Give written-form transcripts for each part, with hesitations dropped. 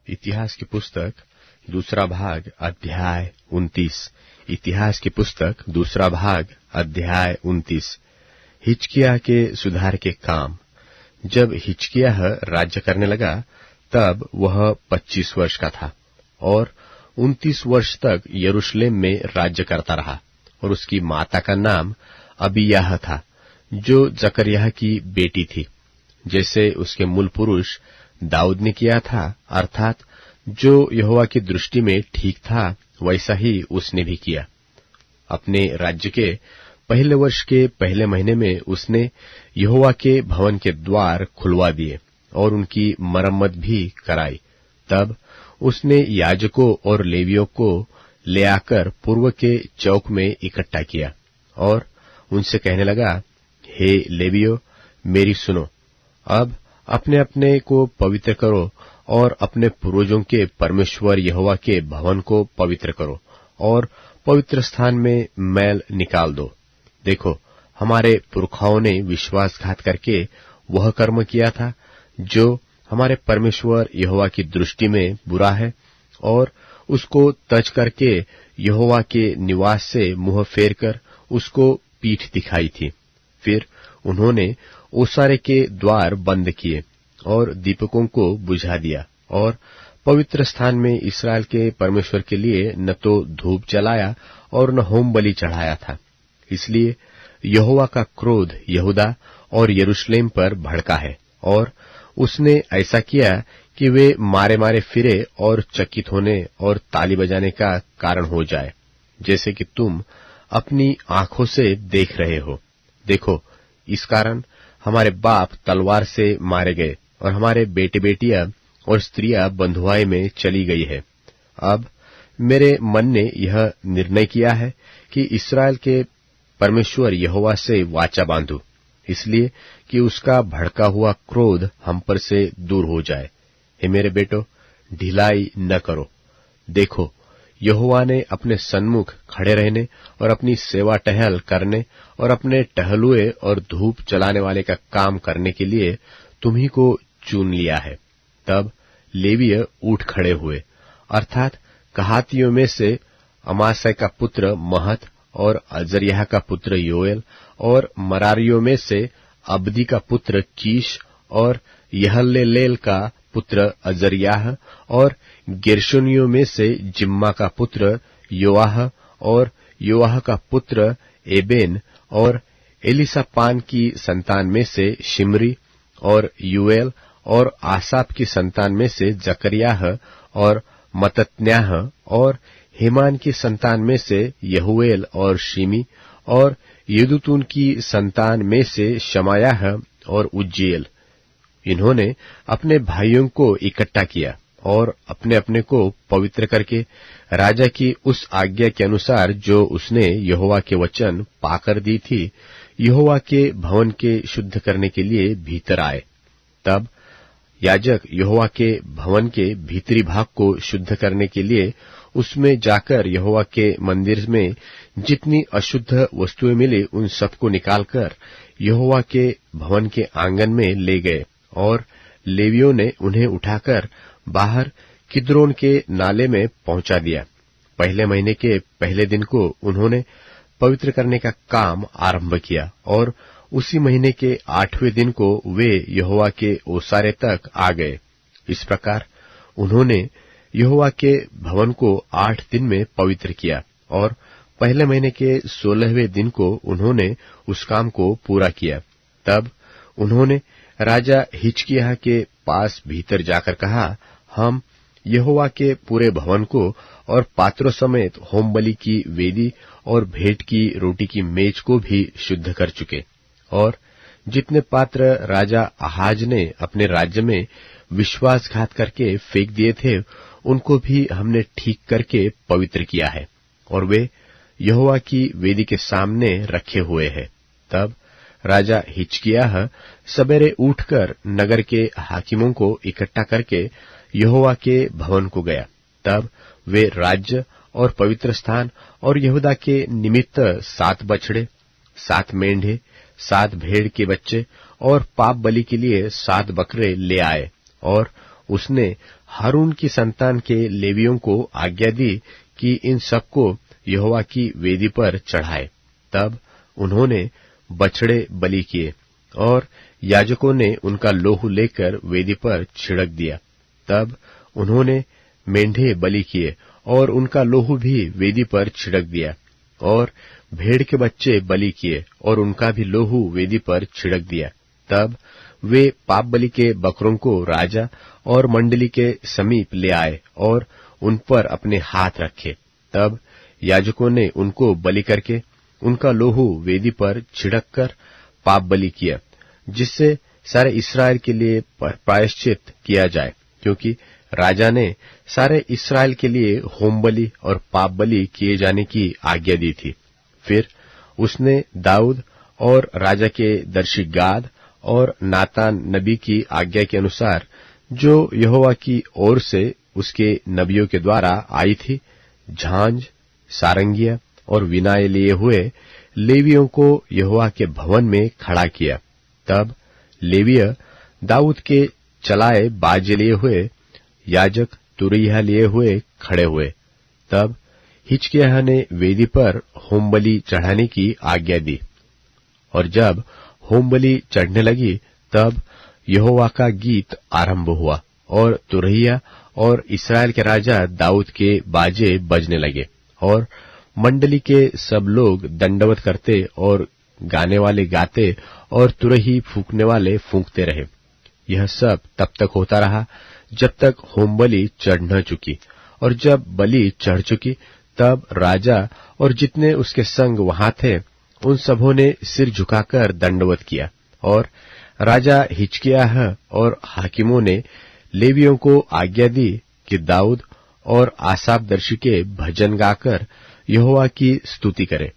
इतिहास की पुस्तक दूसरा भाग अध्याय 29। इतिहास की पुस्तक दूसरा भाग अध्याय 29। हिजकिय्याह के सुधार के काम। जब हिजकिय्याह राज्य करने लगा तब वह 25 वर्ष का था और 29 वर्ष तक यरूशलेम में राज्य करता रहा। और उसकी माता का नाम अबीयाह था, जो जकर्याह की बेटी थी, जैसे उसके मूल पुरुष दाऊद ने किया था, अर्थात जो यहोवा की दृष्टि में ठीक था वैसा ही उसने भी किया। अपने राज्य के पहले वर्ष के पहले महीने में उसने यहोवा के भवन के द्वार खुलवा दिए और उनकी मरम्मत भी कराई। तब उसने याजकों और लेवियों को ले आकर पूर्व के चौक में इकट्ठा किया और उनसे कहने लगा, हे लेवियों, मेरी सुनो। अब अपने अपने को पवित्र करो और अपने पूर्वजों के परमेश्वर यहोवा के भवन को पवित्र करो और पवित्र स्थान में मैल निकाल दो। देखो, हमारे पुरखाओं ने विश्वासघात करके वह कर्म किया था जो हमारे परमेश्वर यहोवा की दृष्टि में बुरा है, और उसको तज करके यहोवा के निवास से मुंह फेरकर उसको पीठ दिखाई थी। फिर उन्होंने ओसारे के द्वार बंद किए और दीपकों को बुझा दिया और पवित्र स्थान में इस्राएल के परमेश्वर के लिए न तो धूप जलाया और न होम बलि चढ़ाया था। इसलिए यहोवा का क्रोध यहूदा और यरूशलेम पर भड़का है, और उसने ऐसा किया कि वे मारे मारे फिरे और चकित होने और ताली बजाने का कारण हो जाए, जैसे कि तुम अपनी आंखों से देख रहे हो। देखो, इस कारण हमारे बाप तलवार से मारे गए और हमारे बेटे बेटियां और स्त्रियां बंधुआई में चली गई है। अब मेरे मन ने यह निर्णय किया है कि इस्राएल के परमेश्वर यहोवा से वाचा बांधू, इसलिए कि उसका भड़का हुआ क्रोध हम पर से दूर हो जाए। हे मेरे बेटो, ढिलाई न करो। देखो, यहोवा ने अपने सन्मुख खड़े रहने और अपनी सेवा टहल करने और अपने टहलुए और धूप जलाने वाले का काम करने के लिए तुम्ही को चुन लिया है। तब लेवीय उठ खड़े हुए, अर्थात कहातियों में से अमासै का पुत्र महत और अजर्याह का पुत्र योएल, और मरारियों में से अब्दी का पुत्र कीश और यहल्लेलेल का पुत्र अजर्याह, और गेर्शोनियों में से जिम्मा का पुत्र योआह और योआह का पुत्र एबेन, और एलीसापान की संतान में से शिमरी और यूएल, और आसाप की संतान में से जकर्याह और मतत्न्याह, और हेमान की संतान में से यहूएल और शिमी, और यदूतून की संतान में से शमायाह और उज्जीएल। इन्होंने अपने भाइयों को इकट्ठा किया और अपने अपने को पवित्र करके राजा की उस आज्ञा के अनुसार जो उसने यहोवा के वचन पाकर दी थी, यहोवा के भवन के शुद्ध करने के लिए भीतर आए। तब याजक यहोवा के भवन के भीतरी भाग को शुद्ध करने के लिए उसमें जाकर यहोवा के मंदिर में जितनी अशुद्ध वस्तुएं मिली उन सबको निकालकर यहोवा के भवन के आंगन में ले गए, और लेवियों ने उन्हें उठाकर बाहर किद्रोन के नाले में पहुंचा दिया। पहले महीने के पहले दिन को उन्होंने पवित्र करने का काम आरंभ किया, और उसी महीने के 8वें दिन को वे यहोवा के ओसारे तक आ गए। इस प्रकार उन्होंने यहोवा के भवन को 8 दिन में पवित्र किया, और पहले महीने के 16वें दिन को उन्होंने उस काम को पूरा किया। तब उन्होंने राजा हिजकिय्याह के पास भीतर जाकर कहा, हम यहोवा के पूरे भवन को और पात्रों समेत होम बलि की वेदी और भेंट की रोटी की मेज को भी शुद्ध कर चुके, और जितने पात्र राजा आहाज ने अपने राज्य में विश्वासघात करके फेंक दिए थे, उनको भी हमने ठीक करके पवित्र किया है, और वे यहोवा की वेदी के सामने रखे हुए हैं। तब राजा हिजकिय्याह सवेरे उठकर नगर के हाकिमों को इकट्ठा करके यहोवा के भवन को गया। तब वे राज्य और पवित्र स्थान और यहूदा के निमित्त 7 बछड़े, 7 मेंढे, 7 भेड़ के बच्चे और पाप बलि के लिए 7 बकरे ले आए, और उसने हारून की संतान के लेवियों को आज्ञा दी कि इन सबको यहोवा की वेदी पर चढ़ाए। तब उन्होंने बछड़े बलि किए और याजकों ने उनका लोहू लेकर वेदी पर छिड़क दिया। तब उन्होंने मेंढे बलि किए और उनका लोहू भी वेदी पर छिड़क दिया, और भेड़ के बच्चे बलि किए और उनका भी लोहू वेदी पर छिड़क दिया। तब वे पाप बलि के बकरों को राजा और मंडली के समीप ले आए और उन पर अपने हाथ रखे। तब याजकों ने उनको बलि करके उनका लोहू वेदी पर छिड़क कर पाप बलि किया, जिससे सारे इस्राएल के लिए प्रायश्चित किया जाए, क्योंकि राजा ने सारे इस्राएल के लिए होम बलि और पाप बलि किए जाने की आज्ञा दी थी। फिर उसने दाऊद और राजा के दर्शी गाद और नातान नबी की आज्ञा के अनुसार, जो यहोवा की ओर से उसके नबियों के द्वारा आई थी, झांझ, सारंगिया और विनाए लिए हुए लेवियों को यहोवा के भवन में खड़ा किया। तब लेवीय दाऊद के चलाए बाजे लिए हुए, याजक तुरैया लिए हुए खड़े हुए। तब हिजकिय्याह ने वेदी पर होम बलि चढ़ाने की आज्ञा दी, और जब होम बलि चढ़ने लगी तब यहोवा का गीत आरंभ हुआ और तुरैया और इस्राएल के राजा दाऊद के बाजे बजने लगे, और मंडली के सब लोग दंडवत करते और गाने वाले गाते और तुरही फूंकने वाले फूंकते रहे। यह सब तब तक होता रहा जब तक होम बलि चढ़ न चुकी, और जब बलि चढ़ चुकी तब राजा और जितने उसके संग वहां थे उन सबों ने सिर झुकाकर दंडवत किया। और राजा हिजकिय्याह और हाकिमों ने लेवियों को आज्ञा दी कि दाऊद और आसाफदर्शी के भजन गाकर यहोवा की स्तुति करें,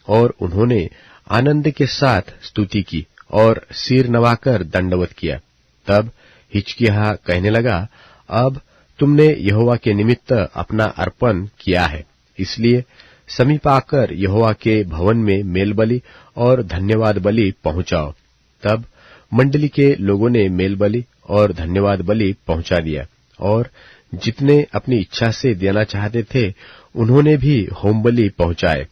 और उन्होंने आनंद के साथ स्तुति की और सिर नवाकर दंडवत किया। तब हिजकिय्याह कहने लगा, अब तुमने यहोवा के निमित्त अपना अर्पण किया है, इसलिए समीप आकर यहोवा के भवन में मेल बलि और धन्यवाद बलि पहुंचाओ। तब मंडली के लोगों ने मेल बलि और धन्यवाद बलि पहुंचा दिया, और जितने अपनी इच्छा से देना चाहते थे उन्होंने भी होम बलि पहुंचाए।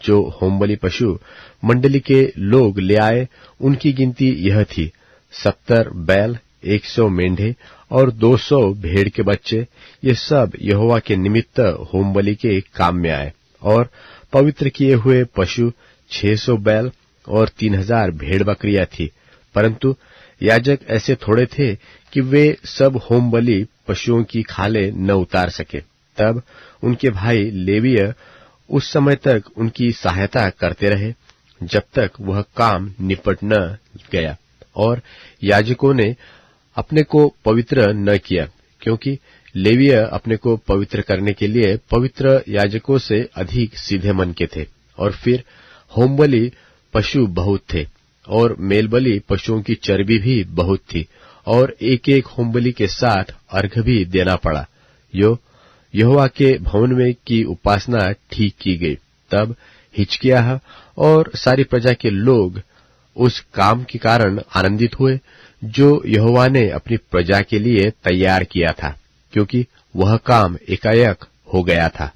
जो होम बलि पशु मंडली के लोग ले आए उनकी गिनती यह थी, 70 बैल, 100 मेंढे और 200 भेड़ के बच्चे। ये सब यहोवा के निमित्त होम बलि के काम में आए। और पवित्र किए हुए पशु 600 बैल और 3000 भेड़ बकरियां थी, परंतु याजक ऐसे थोड़े थे कि वे सब होम बलि पशुओं की खालें न उतार सके। तब उनके भाई लेवीय उस समय तक उनकी सहायता करते रहे जब तक वह काम निपट न गया, और याजकों ने अपने को पवित्र न किया, क्योंकि लेवीय अपने को पवित्र करने के लिए पवित्र याजकों से अधिक सीधे मन के थे। और फिर होम बलि पशु बहुत थे, और मेल बलि पशुओं की चर्बी भी बहुत थी, और एक एक होम बलि के साथ अर्घ भी देना पड़ा। यहोवा के भवन में की उपासना ठीक की गई। तब हिजकिय्याह और सारी प्रजा के लोग उस काम के कारण आनंदित हुए जो यहोवा ने अपनी प्रजा के लिए तैयार किया था, क्योंकि वह काम एकाएक हो गया था।